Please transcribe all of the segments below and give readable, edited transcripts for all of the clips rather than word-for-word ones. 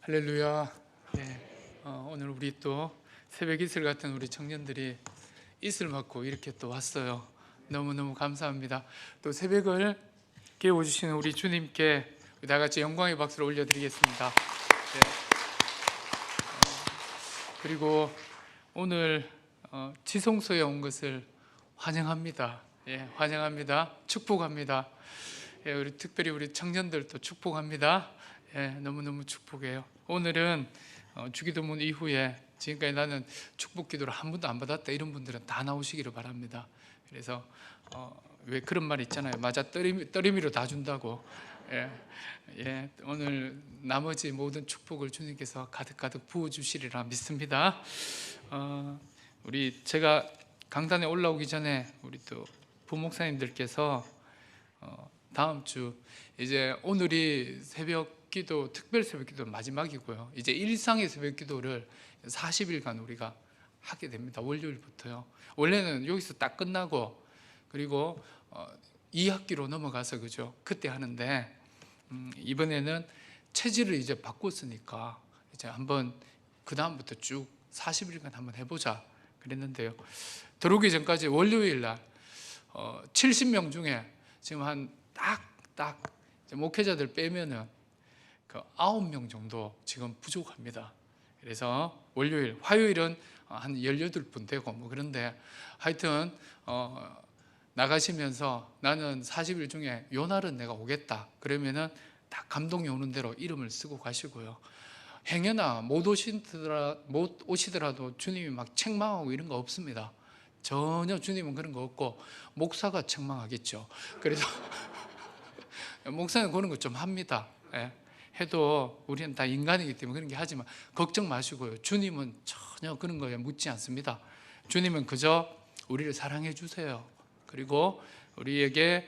할렐루야. 오늘 우리 또 새벽 이슬 같은 우리 청년들이 이슬 맞고 이렇게 또 왔어요. 너무너무 감사합니다. 또 새벽을 깨워주시는 우리 주님께 다 같이 영광의 박수를 올려드리겠습니다. 그리고 오늘 지성소에 온 것을 환영합니다. 환영합니다. 축복합니다. 우리 특별히 우리 청년들도 축복합니다. 너무너무 축복해요. 오늘은 주기도문 이후에 지금까지 나는 축복 기도를 한 번도 안 받았다 이런 분들은 다 나오시기를 바랍니다. 그래서 왜 그런 말 있잖아요. 맞아, 떨림이로 다 준다고. 오늘 나머지 모든 축복을 주님께서 가득가득 부어주시리라 믿습니다. 제가 강단에 올라오기 전에 우리 또 부목사님들께서 다음 주 이제 오늘이 새벽기도 특별 새벽기도 마지막이고요. 이제 일상의 새벽기도를 40일간 우리가 하게 됩니다. 월요일부터요. 원래는 여기서 딱 끝나고 그리고 2학기로 넘어가서 그죠? 그때 하는데 이번에는 체질을 이제 바꿨으니까 이제 한번 그 다음부터 쭉 40일간 한번 해보자 그랬는데요. 들어오기 전까지 월요일 날 70명 중에 지금 한 딱 목회자들 빼면은 그 9명 정도 지금 부족합니다. 그래서 월요일, 화요일은 한 18분 되고 뭐 그런데 하여튼 나가시면서 나는 40일 중에 요 날은 내가 오겠다 그러면은 다 감동이 오는 대로 이름을 쓰고 가시고요. 행여나 못 오시더라도 주님이 막 책망하고 이런 거 없습니다. 전혀 주님은 그런 거 없고 목사가 책망하겠죠. 그래서 목사는 그런 거 좀 합니다. 해도 우리는 다 인간이기 때문에 그런 게 하지만 걱정 마시고요. 주님은 전혀 그런 거에 묻지 않습니다. 주님은 그저 우리를 사랑해 주세요. 그리고 우리에게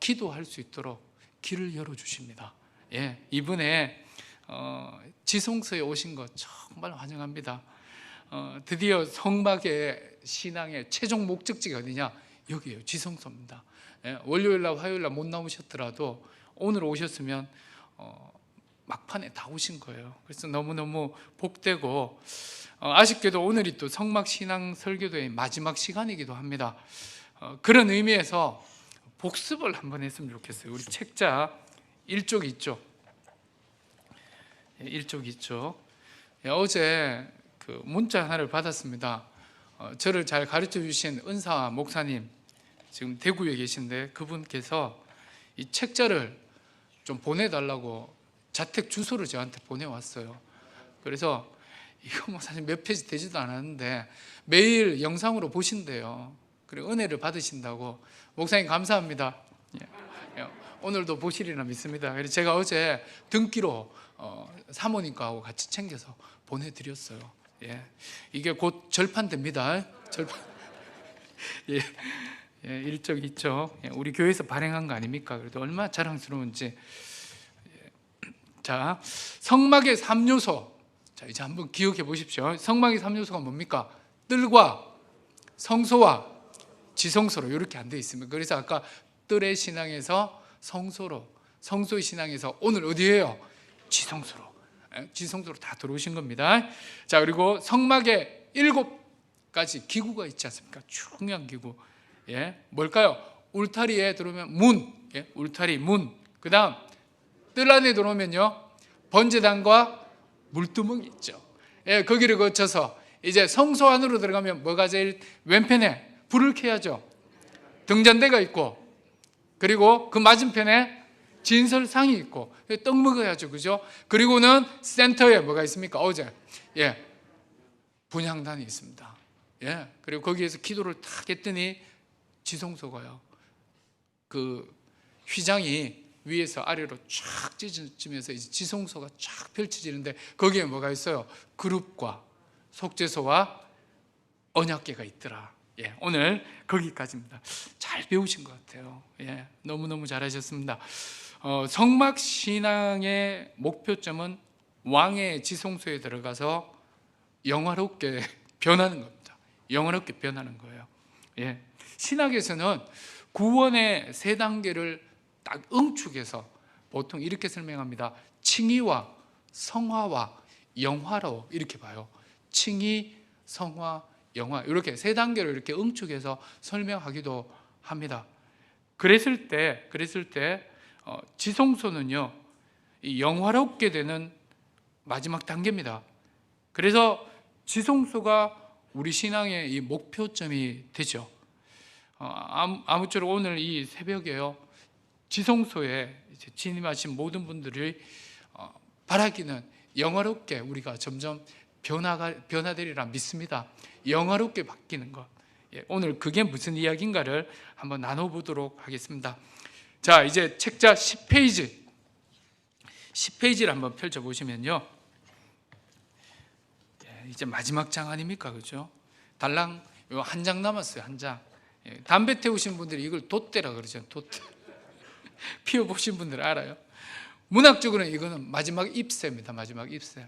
기도할 수 있도록 길을 열어주십니다. 이분의 지성소에 오신 것 정말 환영합니다. 드디어 성막의 신앙의 최종 목적지가 어디냐? 여기에요. 지성소입니다. 월요일날 화요일날 못 나오셨더라도 오늘 오셨으면 막판에 다 오신 거예요. 그래서 너무너무 복되고 아쉽게도 오늘이 또 성막신앙 설교도의 마지막 시간이기도 합니다. 그런 의미에서 복습을 한번 했으면 좋겠어요. 우리 책자 1쪽 있죠. 어제 그 문자 하나를 받았습니다. 저를 잘 가르쳐 주신 은사 목사님 지금 대구에 계신데 그분께서 이 책자를 좀 보내달라고 자택 주소를 저한테 보내왔어요. 그래서 이거 뭐 사실 몇 페이지 되지도 않았는데 매일 영상으로 보신대요. 그리고 은혜를 받으신다고. 목사님 감사합니다. 오늘도 보시리라 믿습니다. 그래서 제가 어제 등기로 사모님과하고 같이 챙겨서 보내드렸어요. 이게 곧 절판됩니다. 절판. 일적 있죠. 우리 교회에서 발행한 거 아닙니까? 그래도 얼마나 자랑스러운지. 자, 성막의 3요소. 자, 이제 한번 기억해 보십시오. 성막의 3요소가 뭡니까? 뜰과 성소와 지성소로 이렇게 안 돼 있습니다. 그래서 아까 뜰의 신앙에서 성소로, 성소의 신앙에서 오늘 어디예요? 지성소로 다 들어오신 겁니다. 자, 그리고 성막에 7가지 기구가 있지 않습니까? 중요한 기구. 뭘까요? 울타리에 들어오면 문, 울타리 문. 그 다음 뜰 안에 들어오면요 번제단과 물두멍이 있죠. 거기를 거쳐서 이제 성소 안으로 들어가면 뭐가 제일 왼편에 불을 켜야죠. 등잔대가 있고 그리고 그 맞은편에 진설상이 있고 떡 먹어야죠, 그죠? 그리고는 센터에 뭐가 있습니까? 어제 분향단이 있습니다. 그리고 거기에서 기도를 탁 했더니 지성소가요. 그 휘장이 위에서 아래로 쫙 찢어지면서 이제 지성소가 쫙 펼쳐지는데 거기에 뭐가 있어요? 그룹과 속죄소와 언약궤가 있더라. 오늘 거기까지입니다. 잘 배우신 것 같아요. 너무너무 잘하셨습니다. 성막 신앙의 목표점은 왕의 지성소에 들어가서 영화롭게 변하는 겁니다. 영화롭게 변하는 거예요. 신학에서는 구원의 3단계를 딱 응축해서 보통 이렇게 설명합니다. 칭의와 성화와 영화로 이렇게 봐요. 칭의, 성화, 영화 이렇게 세 단계로 이렇게 응축해서 설명하기도 합니다. 그랬을 때 지성소는요, 이 영화롭게 되는 마지막 단계입니다. 그래서 지성소가 우리 신앙의 이 목표점이 되죠. 아무쪼록 오늘 이 새벽에요, 지성소에 진입하신 모든 분들이 바라기는 영화롭게 우리가 점점 변화되리라 믿습니다. 영화롭게 바뀌는 것. 오늘 그게 무슨 이야기인가를 한번 나눠보도록 하겠습니다. 자, 이제 책자 10페이지를 한번 펼쳐보시면요, 이제 마지막 장 아닙니까? 그죠? 달랑 한 장 남았어요. 한 장. 담배 태우신 분들이 이걸 돛대라 그러죠. 돛대. 피워보신 분들 알아요. 문학적으로는 이거는 마지막 잎새입니다. 마지막 잎새.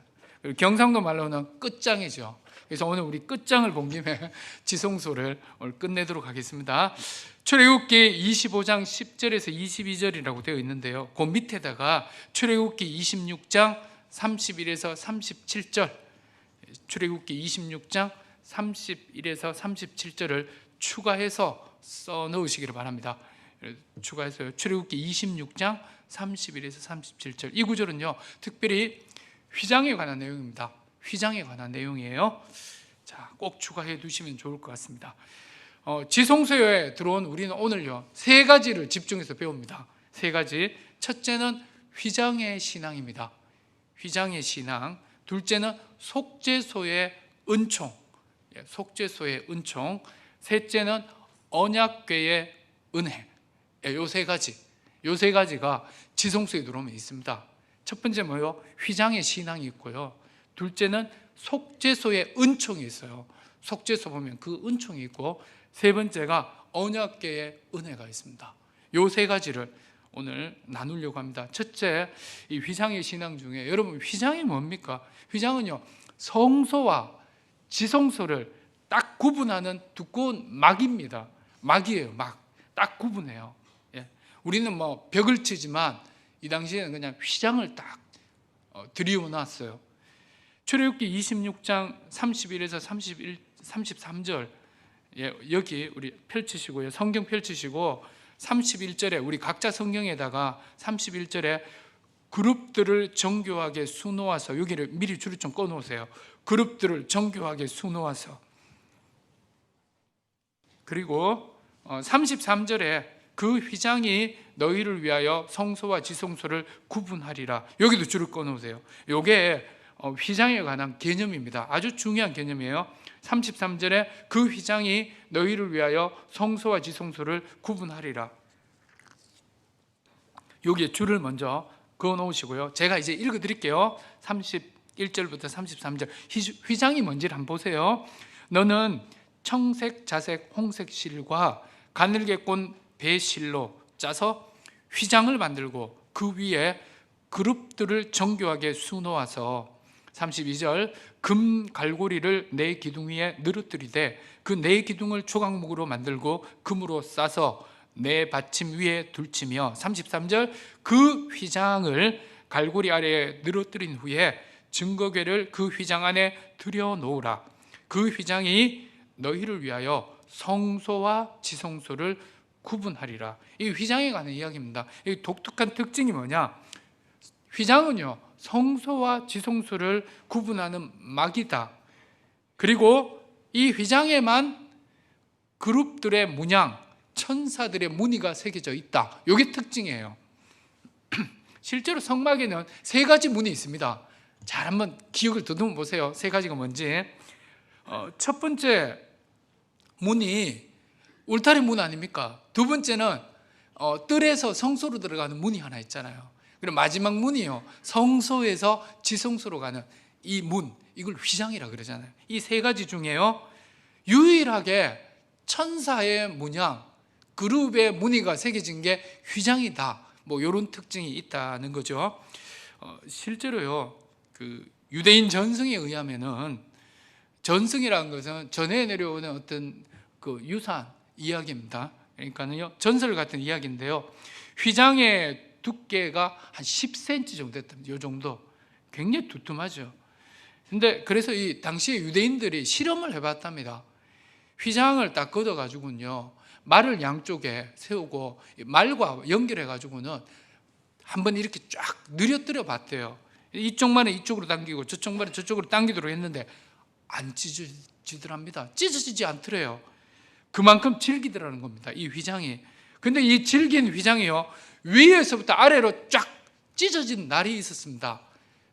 경상도 말로는 끝장이죠. 그래서 오늘 우리 끝장을 본 김에 지성소를 오늘 끝내도록 하겠습니다. 출애굽기 25장 10절에서 22절이라고 되어 있는데요, 그 밑에다가 출애굽기 26장 31에서 37절, 출애굽기 26장 31에서 37절을 추가해서 써 넣으시기를 바랍니다. 추가해서요, 출애굽기 26장 31에서 37절. 이 구절은요, 특별히 휘장에 관한 내용입니다. 휘장에 관한 내용이에요. 자, 꼭 추가해 두시면 좋을 것 같습니다. 지성소에 들어온 우리는 오늘요, 세 가지를 집중해서 배웁니다. 세 가지. 첫째는 휘장의 신앙입니다. 휘장의 신앙. 둘째는 속죄소의 은총. 속죄소의 은총. 셋째는 언약궤의 은혜. 요 세 가지. 요 세 가지가 지성소에 들어오면 있습니다. 첫 번째 뭐요? 휘장의 신앙이 있고요. 둘째는 속죄소의 은총이 있어요. 속죄소 보면 그 은총이 있고, 세 번째가 언약궤의 은혜가 있습니다. 요 세 가지를 오늘 나누려고 합니다. 첫째, 이 휘장의 신앙 중에, 여러분 휘장이 뭡니까? 휘장은요, 성소와 지성소를 딱 구분하는 두꺼운 막입니다. 막이에요. 막. 딱 구분해요. 우리는 뭐 벽을 치지만 이 당시에는 그냥 휘장을 딱 들이워놨어요. 출애굽기 26장 31에서 33절, 여기 우리 펼치시고요, 성경 펼치시고 31절에 우리 각자 성경에다가 31절에 그룹들을 정교하게 수놓아서, 여기를 미리 줄을 좀 꺼놓으세요. 그룹들을 정교하게 수놓아서. 그리고 33절에 그 휘장이 너희를 위하여 성소와 지성소를 구분하리라. 여기도 줄을 꺼놓으세요. 이게 휘장에 관한 개념입니다. 아주 중요한 개념이에요. 33절에 그 휘장이 너희를 위하여 성소와 지성소를 구분하리라. 여기에 줄을 먼저 그어놓으시고요, 제가 이제 읽어드릴게요. 31절부터 33절. 휘장이 뭔지를 한번 보세요. 너는 청색, 자색, 홍색 실과 가늘게 꼰 배실로 짜서 휘장을 만들고 그 위에 그룹들을 정교하게 수놓아서, 32절, 금 갈고리를 네 기둥 위에 늘어뜨리되 그 네 기둥을 조각목으로 만들고 금으로 싸서 네 받침 위에 둘치며, 33절, 그 휘장을 갈고리 아래에 늘어뜨린 후에 증거궤를 그 휘장 안에 들여놓으라. 그 휘장이 너희를 위하여 성소와 지성소를 구분하리라. 이 휘장에 관한 이야기입니다. 이 독특한 특징이 뭐냐? 휘장은요, 성소와 지성소를 구분하는 막이다. 그리고 이 휘장에만 그룹들의 문양, 천사들의 무늬가 새겨져 있다. 이게 특징이에요. 실제로 성막에는 세 가지 문이 있습니다. 잘 한번 기억을 더듬어 보세요. 세 가지가 뭔지. 첫 번째 문이 울타리 문 아닙니까? 두 번째는 뜰에서 성소로 들어가는 문이 하나 있잖아요. 그리고 마지막 문이요, 성소에서 지성소로 가는 이 문, 이걸 휘장이라 그러잖아요. 이 세 가지 중에요, 유일하게 천사의 문양, 그룹의 무늬가 새겨진 게 휘장이다. 뭐 이런 특징이 있다는 거죠. 실제로요, 그 유대인 전승에 의하면은, 전승이라는 것은 전해 내려오는 어떤 그 유산 이야기입니다. 그러니까는요, 전설 같은 이야기인데요, 휘장의 두께가 한 10cm 정도 됐답니다. 이 정도. 굉장히 두툼하죠. 근데 그래서 이 당시에 유대인들이 실험을 해봤답니다. 휘장을 딱 걷어가지고는요, 말을 양쪽에 세우고 말과 연결해가지고는 한번 이렇게 쫙 늘어뜨려 봤대요. 이쪽 말은 이쪽으로 당기고 저쪽 말은 저쪽으로 당기도록 했는데 안 찢어지더랍니다. 찢어지지 않더래요. 그만큼 질기더라는 겁니다, 이 휘장이. 근데 이 질긴 휘장이요, 위에서부터 아래로 쫙 찢어진 날이 있었습니다.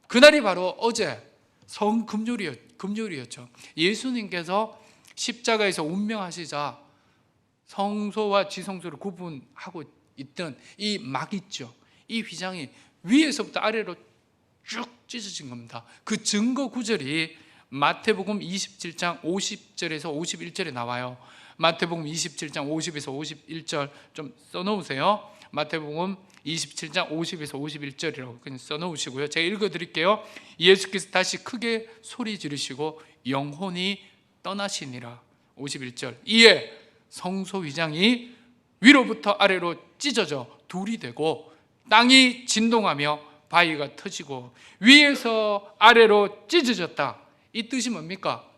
그날이 바로 어제 금요일이었죠. 예수님께서 십자가에서 운명하시자 성소와 지성소를 구분하고 있던 이 막 있죠, 이 휘장이 위에서부터 아래로 쭉 찢어진 겁니다. 그 증거 구절이 마태복음 27장 50절에서 51절에 나와요. 마태복음 27장 50에서 51절 좀 써놓으세요. 마태복음 27장 50에서 51절이라고 그냥 써놓으시고요. 제가 읽어드릴게요. 예수께서 다시 크게 소리 지르시고 영혼이 떠나시니라. 51절. 이에 성소 휘장이 위로부터 아래로 찢어져 둘이 되고 땅이 진동하며 바위가 터지고 위에서 아래로 찢어졌다. 이 뜻이 뭡니까?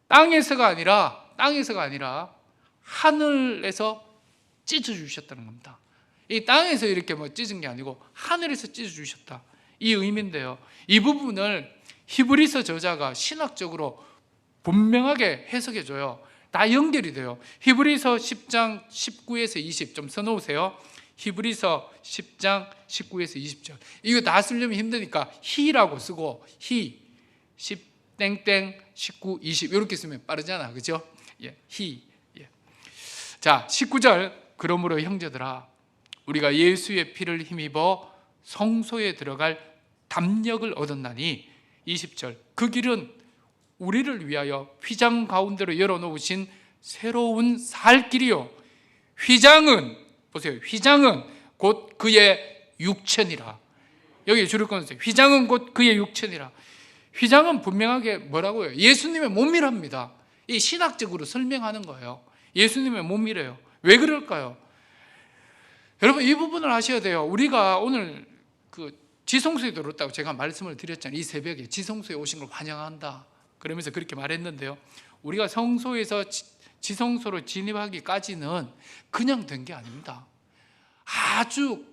땅에서가 아니라 하늘에서 찢어주셨다는 겁니다. 이 땅에서 이렇게 찢은 게 아니고 하늘에서 찢어주셨다, 이 의미인데요, 이 부분을 히브리서 저자가 신학적으로 분명하게 해석해줘요. 다 연결이 돼요. 히브리서 10장 19에서 20 좀 써놓으세요. 히브리서 10장 19에서 20절. 이거 다 쓰려면 힘드니까 히라고 쓰고 히 10 땡땡 19 20 이렇게 쓰면 빠르잖아, 그죠? 예, 히. 예. 자, 19절. 그러므로 형제들아, 우리가 예수의 피를 힘입어 성소에 들어갈 담력을 얻었나니 20절. 그 길은 우리를 위하여 휘장 가운데로 열어놓으신 새로운 살 길이요, 휘장은 보세요, 휘장은 곧 그의 육체니라. 여기 줄을 끊으세요. 휘장은 곧 그의 육체니라. 휘장은 분명하게 뭐라고요? 예수님의 몸이랍니다. 이 신학적으로 설명하는 거예요. 예수님의 몸이래요. 왜 그럴까요? 여러분, 이 부분을 아셔야 돼요. 우리가 오늘 그 지성소에 들었다고 제가 말씀을 드렸잖아요. 이 새벽에 지성소에 오신 걸 환영한다 그러면서 그렇게 말했는데요, 우리가 성소에서 지성소로 진입하기까지는 그냥 된 게 아닙니다. 아주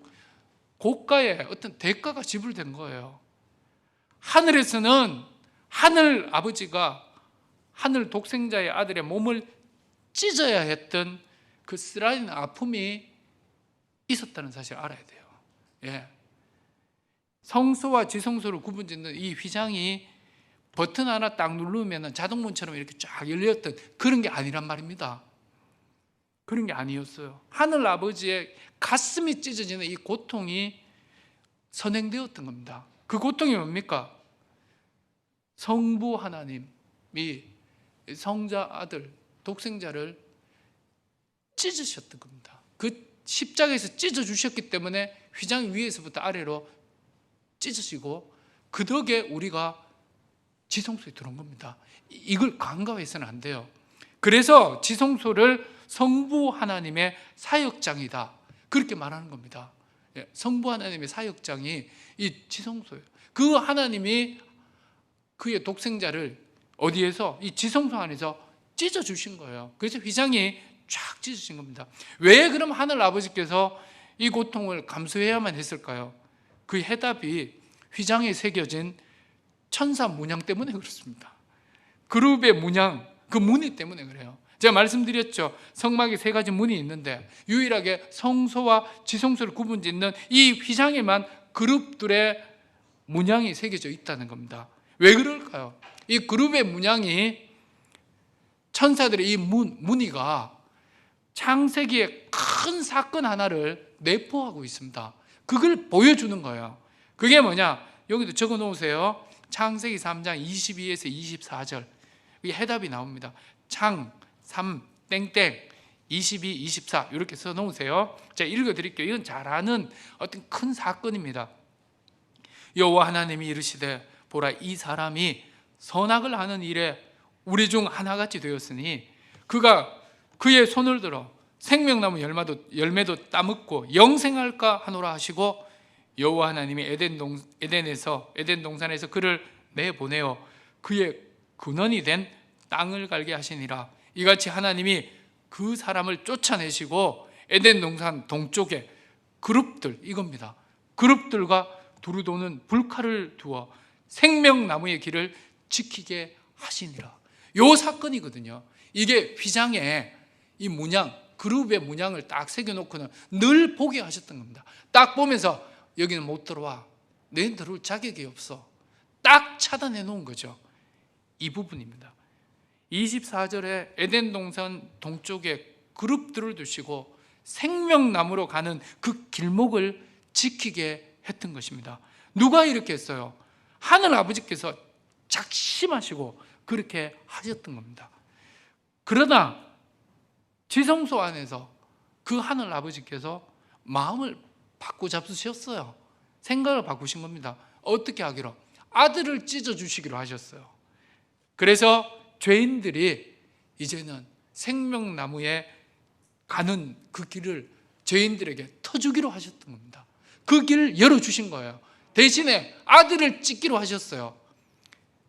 고가의 어떤 대가가 지불된 거예요. 하늘에서는 하늘 아버지가 하늘 독생자의 아들의 몸을 찢어야 했던 그 쓰라린 아픔이 있었다는 사실을 알아야 돼요. 예. 성소와 지성소를 구분짓는 이 휘장이 버튼 하나 딱 누르면 자동문처럼 이렇게 쫙 열렸던 그런 게 아니란 말입니다. 그런 게 아니었어요. 하늘 아버지의 가슴이 찢어지는 이 고통이 선행되었던 겁니다. 그 고통이 뭡니까? 성부 하나님이 성자 아들 독생자를 찢으셨던 겁니다. 그 십자가에서 찢어주셨기 때문에 휘장 위에서부터 아래로 찢어지고 그 덕에 우리가 지성소에 들어온 겁니다. 이걸 간과해서는 안 돼요. 그래서 지성소를 성부 하나님의 사역장이다 그렇게 말하는 겁니다. 성부 하나님의 사역장이 이 지성소예요. 그 하나님이 그의 독생자를 어디에서? 이 지성소 안에서 찢어주신 거예요. 그래서 휘장이 쫙 찢어진 겁니다. 왜 그럼 하늘 아버지께서 이 고통을 감수해야만 했을까요? 그 해답이 휘장에 새겨진 천사 문양 때문에 그렇습니다. 그룹의 문양, 그 무늬 때문에 그래요. 제가 말씀드렸죠. 성막에 세 가지 문이 있는데 유일하게 성소와 지성소를 구분짓는 이 휘장에만 그룹들의 문양이 새겨져 있다는 겁니다. 왜 그럴까요? 이 그룹의 문양이 천사들의 이 무늬가 창세기의 큰 사건 하나를 내포하고 있습니다. 그걸 보여주는 거예요. 그게 뭐냐? 여기도 적어 놓으세요. 창세기 3장 22에서 24절. 이 해답이 나옵니다. 창 3 땡땡 22, 24 이렇게 써 놓으세요. 제가 읽어 드릴게요. 이건 잘 아는 어떤 큰 사건입니다. 여호와 하나님이 이르시되 보라, 이 사람이 선악을 하는 일에 우리 중 하나같이 되었으니 그가 그의 손을 들어 생명나무 열매도 따먹고 영생할까 하노라 하시고 여호와 하나님이 에덴 동산에서 그를 내보내어 그의 근원이 된 땅을 갈게 하시니라. 이같이 하나님이 그 사람을 쫓아내시고 에덴 동산 동쪽에 그룹들, 이겁니다. 그룹들과 두루 도는 불칼을 두어 생명나무의 길을 지키게 하시니라. 요 사건이거든요. 이게 휘장에 이 문양, 그룹의 문양을 딱 새겨놓고는 늘 보게 하셨던 겁니다. 딱 보면서 여기는 못 들어와, 너희는 들어올 자격이 없어, 딱 차단해 놓은 거죠. 이 부분입니다. 24절에 에덴 동산 동쪽에 그룹들을 두시고 생명나무로 가는 그 길목을 지키게 했던 것입니다. 누가 이렇게 했어요? 하늘 아버지께서 작심하시고 그렇게 하셨던 겁니다. 그러나 지성소 안에서 그 하늘 아버지께서 마음을 바꾸잡수셨어요. 생각을 바꾸신 겁니다. 어떻게 하기로? 아들을 찢어주시기로 하셨어요. 그래서 죄인들이 이제는 생명나무에 가는 그 길을 죄인들에게 터주기로 하셨던 겁니다. 그 길을 열어주신 거예요. 대신에 아들을 찢기로 하셨어요.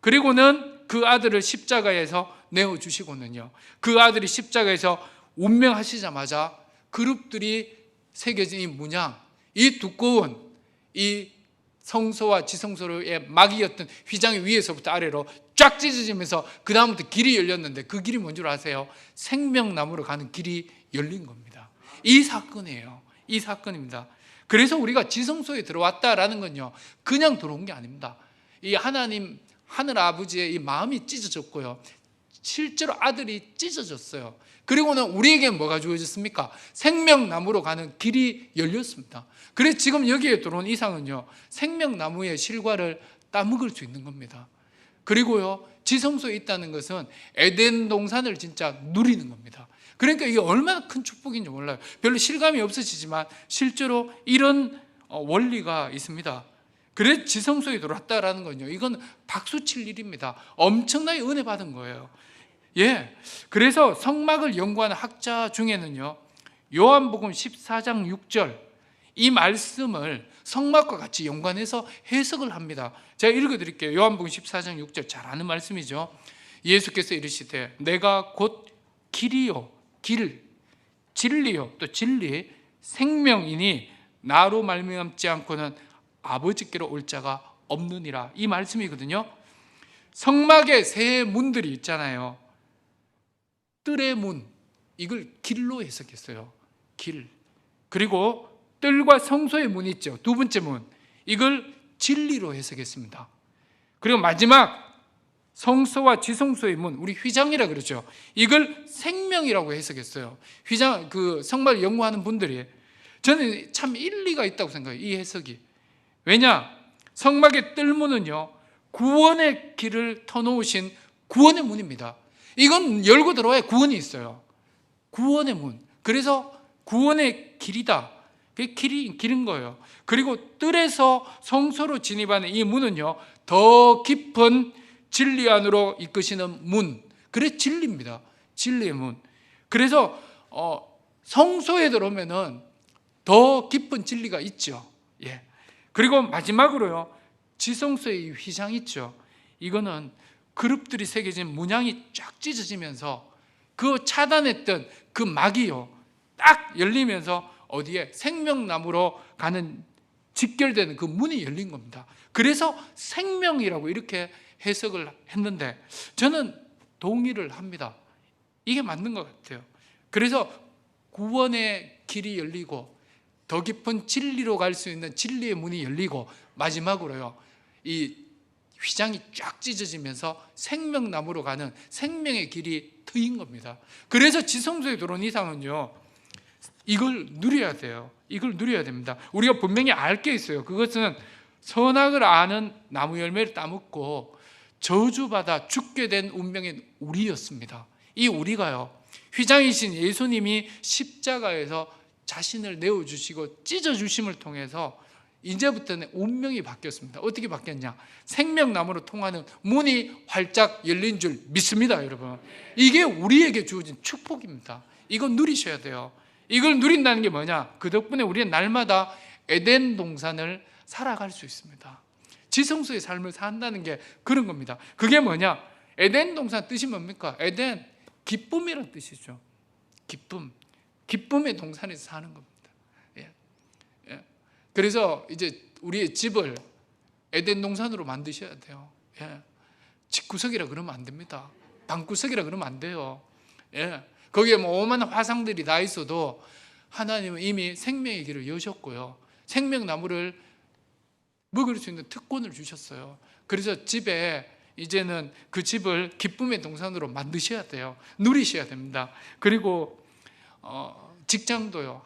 그리고는 그 아들을 십자가에서 내어주시고는요, 그 아들이 십자가에서 운명하시자마자 그룹들이 새겨진 이 문양, 이 두꺼운 이 성소와 지성소의 막이었던 휘장 위에서부터 아래로 쫙 찢어지면서 그 다음부터 길이 열렸는데, 그 길이 뭔 줄 아세요? 생명나무로 가는 길이 열린 겁니다. 이 사건이에요. 이 사건입니다. 그래서 우리가 지성소에 들어왔다라는 건요, 그냥 들어온 게 아닙니다. 이 하나님, 하늘 아버지의 이 마음이 찢어졌고요, 실제로 아들이 찢어졌어요. 그리고는 우리에게는 뭐가 주어졌습니까? 생명나무로 가는 길이 열렸습니다. 그래서 지금 여기에 들어온 이상은요, 생명나무의 실과를 따먹을 수 있는 겁니다. 그리고요, 지성소에 있다는 것은 에덴 동산을 진짜 누리는 겁니다. 그러니까 이게 얼마나 큰 축복인지 몰라요. 별로 실감이 없으시지만 실제로 이런 원리가 있습니다. 그래서 지성소에 들어왔다라는 건요, 이건 박수 칠 일입니다. 엄청나게 은혜 받은 거예요. 예, 그래서 성막을 연구하는 학자 중에는요, 요한복음 14장 6절 이 말씀을 성막과 같이 연관해서 해석을 합니다. 제가 읽어드릴게요. 요한복음 14장 6절 잘 아는 말씀이죠. 예수께서 이르시되 내가 곧 길이요 길, 진리요 또 진리, 생명이니 나로 말미암지 않고는 아버지께로 올 자가 없느니라. 이 말씀이거든요. 성막에 세 문들이 있잖아요. 뜰의 문, 이걸 길로 해석했어요. 길. 그리고 뜰과 성소의 문이 있죠. 두 번째 문, 이걸 진리로 해석했습니다. 그리고 마지막 성소와 지성소의 문, 우리 휘장이라 그러죠. 이걸 생명이라고 해석했어요. 휘장, 그 성막을 연구하는 분들이. 저는 참 일리가 있다고 생각해요, 이 해석이. 왜냐? 성막의 뜰문은요, 구원의 길을 터놓으신 구원의 문입니다. 이건 열고 들어와야 구원이 있어요. 구원의 문. 그래서 구원의 길이다. 그게 길인 거예요. 그리고 뜰에서 성소로 진입하는 이 문은요, 더 깊은 진리 안으로 이끄시는 문. 그래 진리입니다. 진리의 문. 그래서 성소에 들어오면은 더 깊은 진리가 있죠. 예. 그리고 마지막으로요, 지성소의 휘장 있죠. 이거는 그룹들이 새겨진 문양이 쫙 찢어지면서 그 차단했던 그 막이요, 딱 열리면서 어디에 생명나무로 가는 직결되는 그 문이 열린 겁니다. 그래서 생명이라고 이렇게 해석을 했는데 저는 동의를 합니다. 이게 맞는 것 같아요. 그래서 구원의 길이 열리고 더 깊은 진리로 갈 수 있는 진리의 문이 열리고 마지막으로요, 이 휘장이 쫙 찢어지면서 생명나무로 가는 생명의 길이 트인 겁니다. 그래서 지성소에 들어온 이상은요, 이걸 누려야 돼요. 이걸 누려야 됩니다. 우리가 분명히 알 게 있어요. 그것은 선악을 아는 나무 열매를 따먹고 저주받아 죽게 된 운명인 우리였습니다. 이 우리가요, 휘장이신 예수님이 십자가에서 자신을 내어주시고 찢어주심을 통해서 이제부터는 운명이 바뀌었습니다. 어떻게 바뀌었냐? 생명나무로 통하는 문이 활짝 열린 줄 믿습니다, 여러분. 이게 우리에게 주어진 축복입니다. 이건 누리셔야 돼요. 이걸 누린다는 게 뭐냐? 그 덕분에 우리는 날마다 에덴 동산을 살아갈 수 있습니다. 지성소의 삶을 산다는 게 그런 겁니다. 그게 뭐냐? 에덴 동산 뜻이 뭡니까? 에덴, 기쁨이라는 뜻이죠. 기쁨의 동산에서 사는 겁니다. 그래서 이제 우리의 집을 에덴 동산으로 만드셔야 돼요. 집구석이라 그러면 안 됩니다. 방구석이라 그러면 안 돼요. 거기에 뭐 오만 화상들이 다 있어도 하나님은 이미 생명의 길을 여셨고요. 생명나무를 먹을 수 있는 특권을 주셨어요. 그래서 집에 이제는 그 집을 기쁨의 동산으로 만드셔야 돼요. 누리셔야 됩니다. 그리고 직장도요.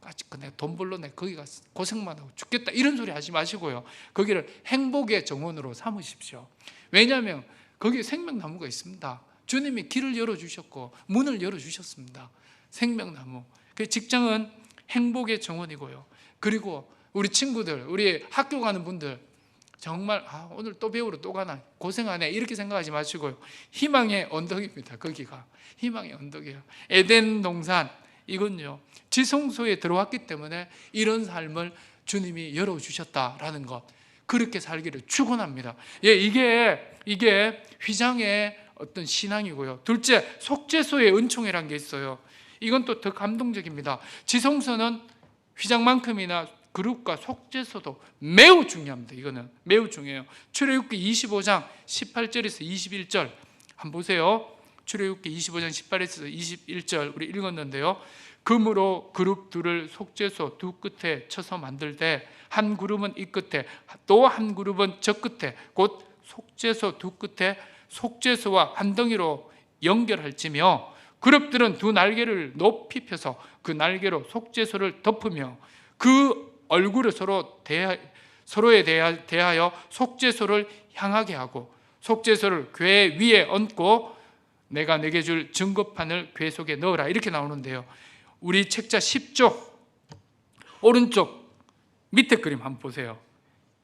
아직 내가 돈 벌러 내가 거기 가서 고생만 하고 죽겠다 이런 소리 하지 마시고요. 거기를 행복의 정원으로 삼으십시오. 왜냐하면 거기에 생명나무가 있습니다. 주님이 길을 열어주셨고 문을 열어주셨습니다. 생명나무. 그 직장은 행복의 정원이고요. 그리고 우리 친구들, 우리 학교 가는 분들 정말 오늘 또 배우러 또 가나 고생하네 이렇게 생각하지 마시고요. 희망의 언덕입니다. 거기가 희망의 언덕이에요. 에덴 동산 이건요 지성소에 들어왔기 때문에 이런 삶을 주님이 열어주셨다라는 것, 그렇게 살기를 축원합니다. 이게 휘장의 어떤 신앙이고요. 둘째, 속죄소의 은총이라는 게 있어요. 이건 또 더 감동적입니다. 지성소는 휘장만큼이나 그룹과 속죄소도 매우 중요합니다. 이거는 매우 중요해요. 출애굽기 25장 18절에서 21절 한번 보세요. 출애굽기 25장 18에서 21절 우리 읽었는데요. 금으로 그룹 둘을 속죄소 두 끝에 쳐서 만들 때 한 그룹은 이 끝에 또 한 그룹은 저 끝에 곧 속죄소 두 끝에 속죄소와 한 덩이로 연결할지며 그룹들은 두 날개를 높이 펴서 그 날개로 속죄소를 덮으며 그 얼굴을 서로에 대하여 속죄소를 향하게 하고 속죄소를 궤 위에 얹고 내가 내게 줄 증거판을 궤 속에 넣으라 이렇게 나오는데요. 우리 책자 10쪽 오른쪽 밑에 그림 한번 보세요.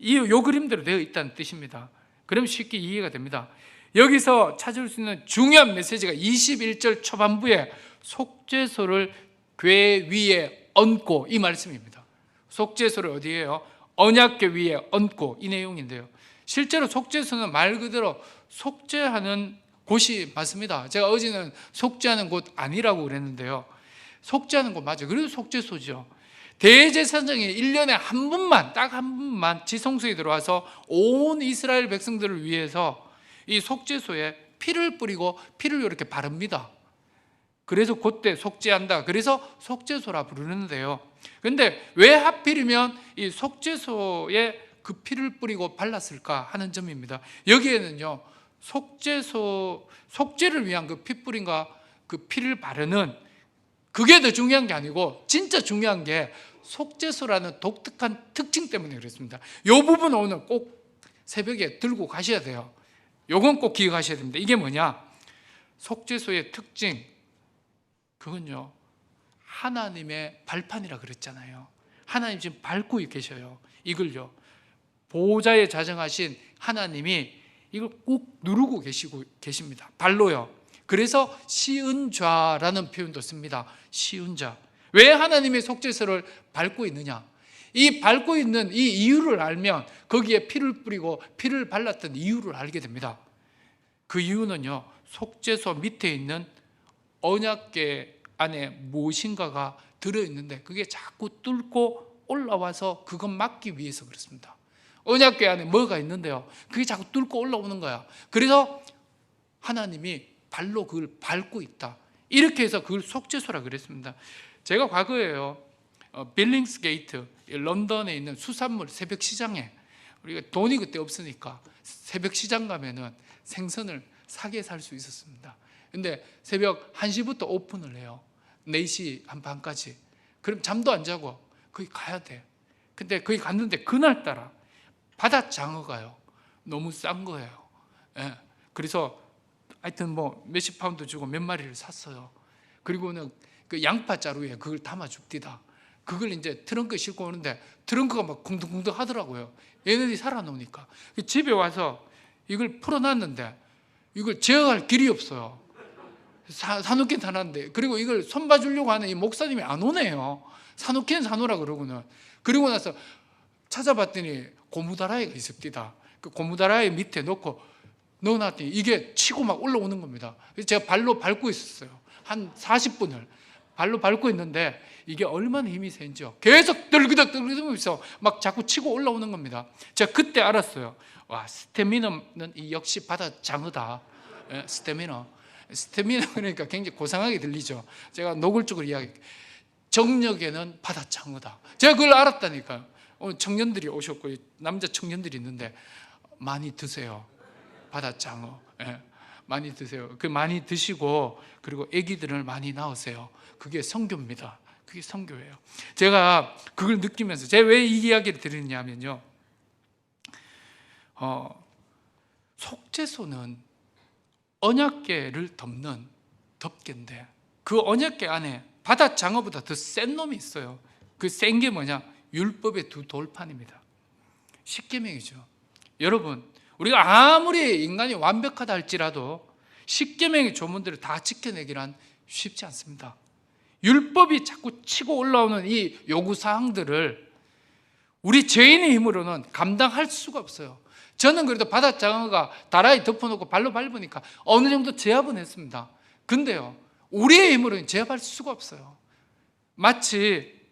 요 그림대로 되어 있다는 뜻입니다. 그럼 쉽게 이해가 됩니다. 여기서 찾을 수 있는 중요한 메시지가 21절 초반부에 속죄소를 궤 위에 얹고 이 말씀입니다. 속죄소를 어디에요? 언약궤 위에 얹고 이 내용인데요. 실제로 속죄소는 말 그대로 속죄하는 곳이 맞습니다. 제가 어제는 속죄하는 곳 아니라고 그랬는데요. 속죄하는 곳 맞아요. 그래도 속죄소죠. 대제사장이 1년에 한 번만 딱 한 번만 지성소에 들어와서 온 이스라엘 백성들을 위해서 이 속죄소에 피를 뿌리고 피를 이렇게 바릅니다. 그래서 그때 속죄한다. 그래서 속죄소라 부르는데요. 그런데 왜 하필이면 이 속죄소에 그 피를 뿌리고 발랐을까 하는 점입니다. 여기에는요 속죄를 위한 그 피 뿌린과 그 피를 바르는 그게 더 중요한 게 아니고 진짜 중요한 게 속죄소라는 독특한 특징 때문에 그렇습니다. 이 부분 오늘 꼭 새벽에 들고 가셔야 돼요. 요건 꼭 기억하셔야 됩니다. 이게 뭐냐? 속죄소의 특징, 그건요 하나님의 발판이라 그랬잖아요. 하나님 지금 밟고 계셔요. 이걸요 보호자에 자정하신 하나님이 이걸 꾹 누르고 계십니다. 발로요. 그래서 시은좌라는 표현도 씁니다. 시은좌. 왜 하나님의 속죄소를 밟고 있느냐? 이 밟고 있는 이 이유를 알면 거기에 피를 뿌리고 피를 발랐던 이유를 알게 됩니다. 그 이유는요 속죄소 밑에 있는 언약궤 안에 무엇인가가 들어있는데 그게 자꾸 뚫고 올라와서 그것 막기 위해서 그렇습니다. 언약궤 안에 뭐가 있는데요 그게 자꾸 뚫고 올라오는 거야. 그래서 하나님이 발로 그걸 밟고 있다. 이렇게 해서 그걸 속죄소라 그랬습니다. 제가 과거에요 빌링스게이트 런던에 있는 수산물 새벽시장에 우리가 돈이 그때 없으니까 새벽시장 가면은 생선을 사게 살 수 있었습니다. 근데 새벽 1시부터 오픈을 해요. 4시 한 반까지. 그럼 잠도 안 자고 거기 가야 돼. 근데 거기 갔는데 그날따라 바다장어가요 너무 싼 거예요. 그래서 하여튼 뭐 몇십 파운드 주고 몇 마리를 샀어요. 그리고는 그 양파 자루에 그걸 담아 줍디다. 그걸 이제 트렁크에 싣고 오는데 트렁크가 막 쿵둥쿵둥 하더라고요. 얘네들이 살아놓으니까. 집에 와서 이걸 풀어놨는데 이걸 제어할 길이 없어요. 사놓긴 사놨는데 그리고 이걸 손봐주려고 하는 이 목사님이 안 오네요. 사놓긴 사놓으라 그러고는. 그리고 나서 찾아봤더니 고무다라이가 있습니다. 그 고무다라이 밑에 넣어놨더니 이게 치고 막 올라오는 겁니다. 그래서 제가 발로 밟고 있었어요. 한 40분을 발로 밟고 있는데 이게 얼마나 힘이 센지요. 계속 들그덕들그덕하면서 막 자꾸 치고 올라오는 겁니다. 제가 그때 알았어요. 와, 스태미너는 역시 바다 장어다. 스태미너 그러니까 굉장히 고상하게 들리죠. 제가 노골적으로 정력에는 바다 장어다. 제가 그걸 알았다니까요. 오늘 청년들이 오셨고 남자 청년들이 있는데 많이 드세요. 바다 장어. 많이 드세요. 그 많이 드시고 그리고 아기들을 많이 낳으세요. 그게 선교입니다. 그게 선교예요. 제가 그걸 느끼면서 제가 왜 이 이야기를 드리냐면요. 속죄소는 언약궤를 덮는 덮개인데 그 언약궤 안에 바다 장어보다 더 센 놈이 있어요. 그 센 게 뭐냐? 율법의 두 돌판입니다. 십계명이죠. 여러분, 우리가 아무리 인간이 완벽하다 할지라도 십계명의 조문들을 다 지켜내기란 쉽지 않습니다. 율법이 자꾸 치고 올라오는 이 요구사항들을 우리 죄인의 힘으로는 감당할 수가 없어요. 저는 그래도 바닷장어가 다라이 덮어놓고 발로 밟으니까 어느 정도 제압은 했습니다. 근데요, 우리의 힘으로는 제압할 수가 없어요. 마치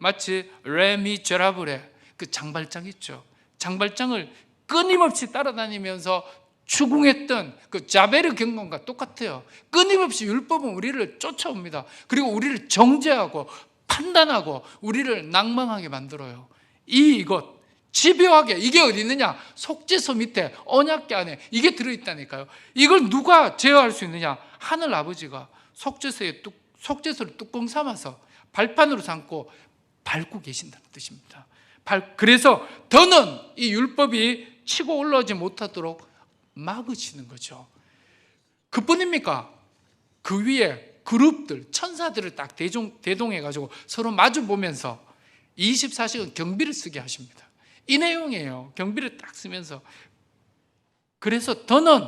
레미제라블의 그 장발장 있죠. 장발장을 끊임없이 따라다니면서 추궁했던 그 자베르 경건과 똑같아요. 끊임없이 율법은 우리를 쫓아옵니다. 그리고 우리를 정죄하고 판단하고 우리를 낭망하게 만들어요. 이것 집요하게, 이게 어디 있느냐? 속죄소 밑에 언약궤 안에 이게 들어있다니까요. 이걸 누가 제어할 수 있느냐? 하늘 아버지가 속죄소를 뚜껑 삼아서 발판으로 삼고 밟고 계신다는 뜻입니다. 그래서 더는 이 율법이 치고 올라오지 못하도록 막으시는 거죠. 그뿐입니까? 그 위에 그룹들, 천사들을 딱 대동해가지고 서로 마주 보면서 24시간 경비를 쓰게 하십니다. 이 내용이에요. 경비를 딱 쓰면서. 그래서 더는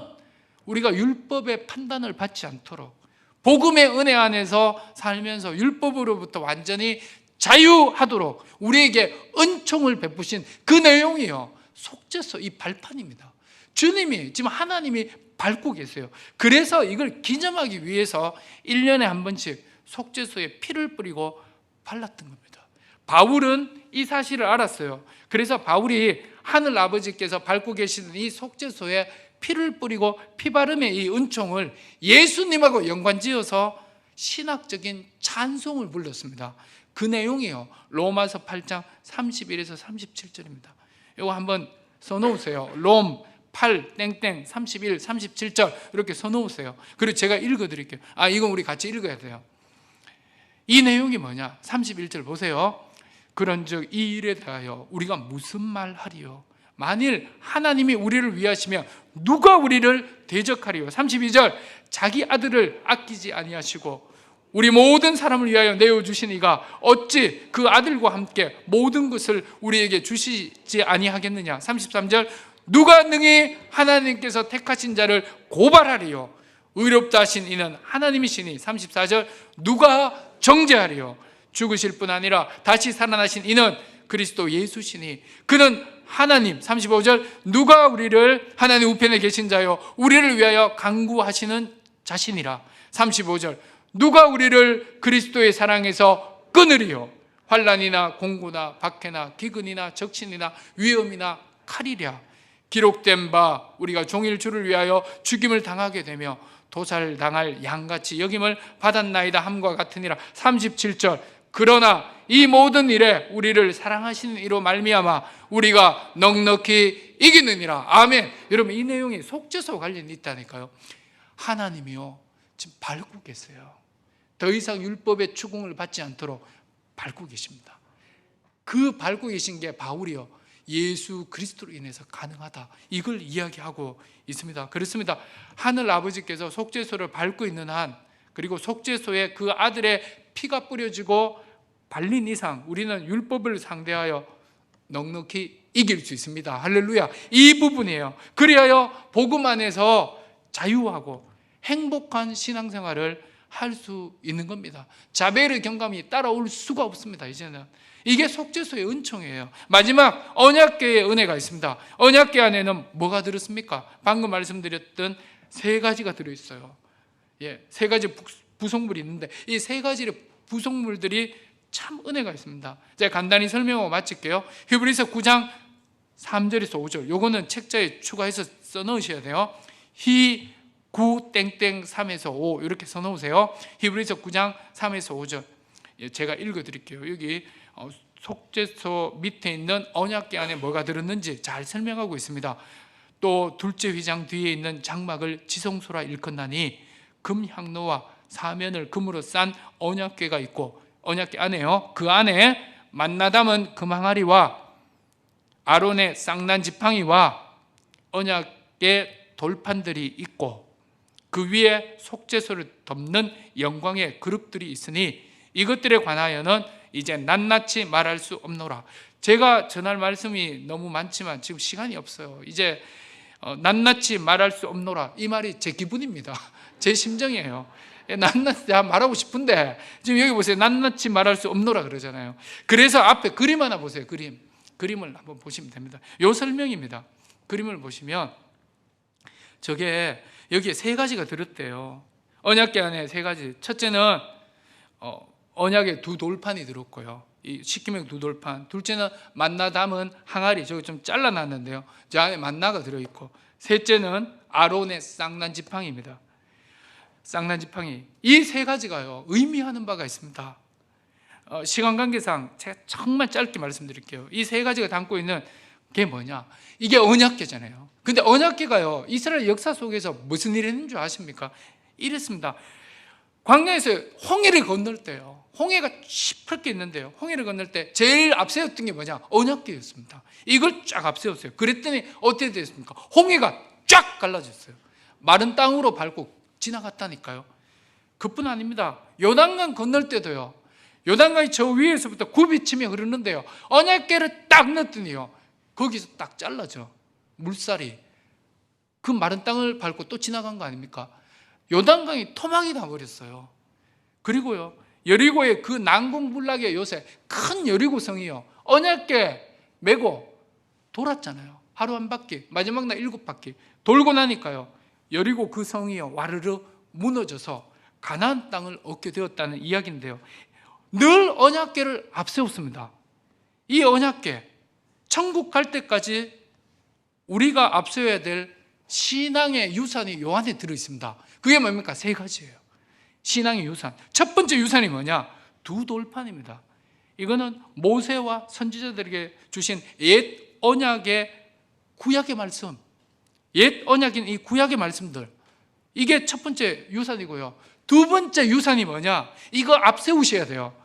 우리가 율법의 판단을 받지 않도록 복음의 은혜 안에서 살면서 율법으로부터 완전히 자유하도록 우리에게 은총을 베푸신 그 내용이요. 속죄소 이 발판입니다. 주님이 지금 하나님이 밟고 계세요. 그래서 이걸 기념하기 위해서 1년에 한 번씩 속죄소에 피를 뿌리고 발랐던 겁니다. 바울은 이 사실을 알았어요. 그래서 바울이 하늘 아버지께서 밟고 계시는 이 속죄소에 피를 뿌리고 피바름의 이 은총을 예수님하고 연관지어서 신학적인 찬송을 불렀습니다. 그 내용이요. 로마서 8장 31에서 37절입니다. 이거 한번 써놓으세요. 롬 8 땡땡 31 37절 이렇게 써놓으세요. 그리고 제가 읽어드릴게요. 이건 우리 같이 읽어야 돼요. 이 내용이 뭐냐? 31절 보세요. 그런즉 이 일에 대하여 우리가 무슨 말 하리요? 만일 하나님이 우리를 위하시면 누가 우리를 대적하리요? 32절 자기 아들을 아끼지 아니하시고 우리 모든 사람을 위하여 내어주신 이가 어찌 그 아들과 함께 모든 것을 우리에게 주시지 아니하겠느냐? 33절 누가 능히 하나님께서 택하신 자를 고발하리요? 의롭다 하신 이는 하나님이시니. 34절 누가 정죄하리요? 죽으실 뿐 아니라 다시 살아나신 이는 그리스도 예수시니 그는 하나님. 35절 누가 우리를 하나님 우편에 계신 자요 우리를 위하여 간구하시는 자신이라. 35절 누가 우리를 그리스도의 사랑에서 끊으리요? 환난이나 공고나 박해나 기근이나 적신이나 위험이나 칼이랴. 기록된 바 우리가 종일 주를 위하여 죽임을 당하게 되며 도살당할 양같이 여김을 받았나이다 함과 같으니라. 37절 그러나 이 모든 일에 우리를 사랑하시는 이로 말미암아 우리가 넉넉히 이기느니라. 아멘. 여러분 이 내용이 속죄소 관련이 있다니까요. 하나님이요 지금 밟고 계세요. 더 이상 율법의 추궁을 받지 않도록 밟고 계십니다. 그 밟고 계신 게 바울이요 예수 그리스도로 인해서 가능하다, 이걸 이야기하고 있습니다. 그렇습니다. 하늘 아버지께서 속죄소를 밟고 있는 한, 그리고 속죄소에 그 아들의 피가 뿌려지고 발린 이상 우리는 율법을 상대하여 넉넉히 이길 수 있습니다. 할렐루야. 이 부분이에요. 그리하여 복음 안에서 자유하고 행복한 신앙생활을 할 수 있는 겁니다. 자베르 경감이 따라올 수가 없습니다. 이제는 이게 속죄소의 은총이에요. 마지막 언약궤의 은혜가 있습니다. 언약궤 안에는 뭐가 들었습니까? 방금 말씀드렸던 세 가지가 들어있어요. 세 가지 부속물이 있는데 이 세 가지의 부속물들이 참 은혜가 있습니다. 제가 간단히 설명하고 마칠게요. 히브리서 9장 3절에서 5절, 요거는 책자에 추가해서 써넣으셔야 돼요. 히 9 땡땡 3에서 5 이렇게 써놓으세요. 히브리서 9장 3에서 5절 제가 읽어드릴게요. 여기 속죄소 밑에 있는 언약궤 안에 뭐가 들었는지 잘 설명하고 있습니다. 또 둘째 휘장 뒤에 있는 장막을 지성소라 일컫나니 금향로와 사면을 금으로 싼 언약궤가 있고, 언약궤 안에요, 그 안에 만나 담은 금항아리와 아론의 쌍난 지팡이와 언약궤 돌판들이 있고 그 위에 속죄소를 덮는 영광의 그룹들이 있으니 이것들에 관하여는 이제 낱낱이 말할 수 없노라. 제가 전할 말씀이 너무 많지만 지금 시간이 없어요. 이제 낱낱이 말할 수 없노라, 이 말이 제 기분입니다. 제 심정이에요. 낱낱이 말하고 싶은데 지금 여기 보세요. 낱낱이 말할 수 없노라 그러잖아요. 그래서 앞에 그림 하나 보세요. 그림을 한번 보시면 됩니다. 요 설명입니다. 그림을 보시면 저게 여기에 세 가지가 들었대요. 언약궤 안에 세 가지. 첫째는 언약에 두 돌판이 들었고요. 이 시키면 두 돌판. 둘째는 만나 담은 항아리, 저기 좀 잘라놨는데요. 저 안에 만나가 들어있고, 셋째는 아론의 쌍난 지팡이입니다. 쌍난 지팡이. 이 세 가지가요 의미하는 바가 있습니다. 시간 관계상 제가 정말 짧게 말씀드릴게요. 이 세 가지가 담고 있는 게 뭐냐? 이게 언약궤잖아요. 근데 언약궤가요 이스라엘 역사 속에서 무슨 일을 했는 줄 아십니까? 이랬습니다. 광야에서 홍해를 건널 때요, 홍해가 시퍼렇게 있는데요, 홍해를 건널 때 제일 앞세웠던 게 뭐냐? 언약궤였습니다. 이걸 쫙 앞세웠어요. 그랬더니 어떻게 됐습니까? 홍해가 쫙 갈라졌어요. 마른 땅으로 밟고 지나갔다니까요. 그뿐 아닙니다. 요단강 건널 때도요, 요단강이 저 위에서부터 굽이치며 흐르는데요, 언약궤를 딱 넣었더니요 거기서 딱 잘라져. 물살이 그 마른 땅을 밟고 또 지나간 거 아닙니까? 요단강이 토막이 나버렸어요. 그리고요 여리고의 그 난공불락의 요새 큰 여리고성이요 언약궤 메고 돌았잖아요. 하루 한 바퀴, 마지막 날 7바퀴 돌고 나니까요 여리고 그 성이요 와르르 무너져서 가나안 땅을 얻게 되었다는 이야기인데요, 늘 언약궤를 앞세웠습니다. 이 언약궤, 천국 갈 때까지 우리가 앞세워야 될 신앙의 유산이 요 안에 들어있습니다. 그게 뭡니까? 세 가지예요. 신앙의 유산. 첫 번째 유산이 뭐냐? 두 돌판입니다. 이거는 모세와 선지자들에게 주신 옛 언약의 구약의 말씀, 옛 언약인 이 구약의 말씀들, 이게 첫 번째 유산이고요. 두 번째 유산이 뭐냐? 이거 앞세우셔야 돼요.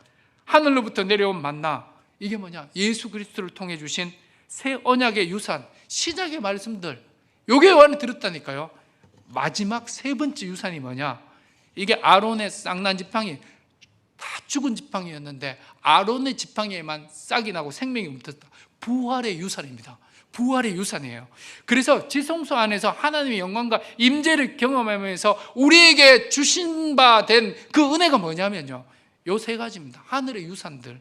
하늘로부터 내려온 만나, 이게 뭐냐? 예수 그리스도를 통해 주신 새 언약의 유산, 신약의 말씀들, 요게 요 안에 들었다니까요. 마지막 세 번째 유산이 뭐냐? 이게 아론의 쌍난 지팡이, 다 죽은 지팡이였는데 아론의 지팡이에만 싹이 나고 생명이 묻었다. 부활의 유산입니다. 부활의 유산이에요. 그래서 지성소 안에서 하나님의 영광과 임재를 경험하면서 우리에게 주신 바 된 그 은혜가 뭐냐면요, 요 세 가지입니다. 하늘의 유산들.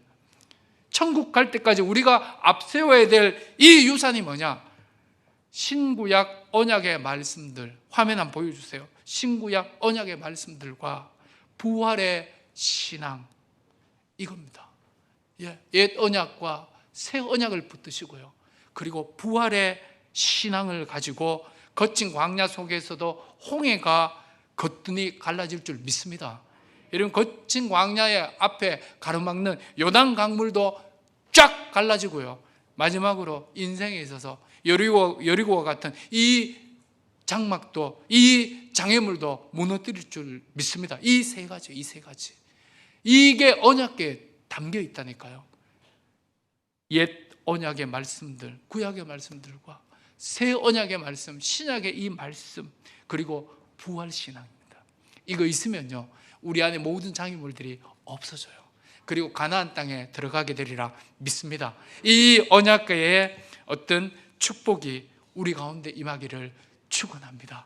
천국 갈 때까지 우리가 앞세워야 될 이 유산이 뭐냐? 신구약 언약의 말씀들, 화면 한번 보여주세요. 신구약 언약의 말씀들과 부활의 신앙, 이겁니다. 옛 언약과 새 언약을 붙드시고요, 그리고 부활의 신앙을 가지고 거친 광야 속에서도 홍해가 거뜬히 갈라질 줄 믿습니다. 이런 거친 광야의 앞에 가로막는 요단 강물도 쫙 갈라지고요, 마지막으로 인생에 있어서 여리고와 같은 이 장막도, 이 장애물도 무너뜨릴 줄 믿습니다. 이 세 가지. 이게 언약궤에 담겨 있다니까요. 옛 언약의 말씀들, 구약의 말씀들과 새 언약의 말씀, 신약의 이 말씀, 그리고 부활 신앙입니다. 이거 있으면요 우리 안에 모든 장애물들이 없어져요. 그리고 가나안 땅에 들어가게 되리라 믿습니다. 이 언약궤의 어떤 축복이 우리 가운데 임하기를 축원합니다.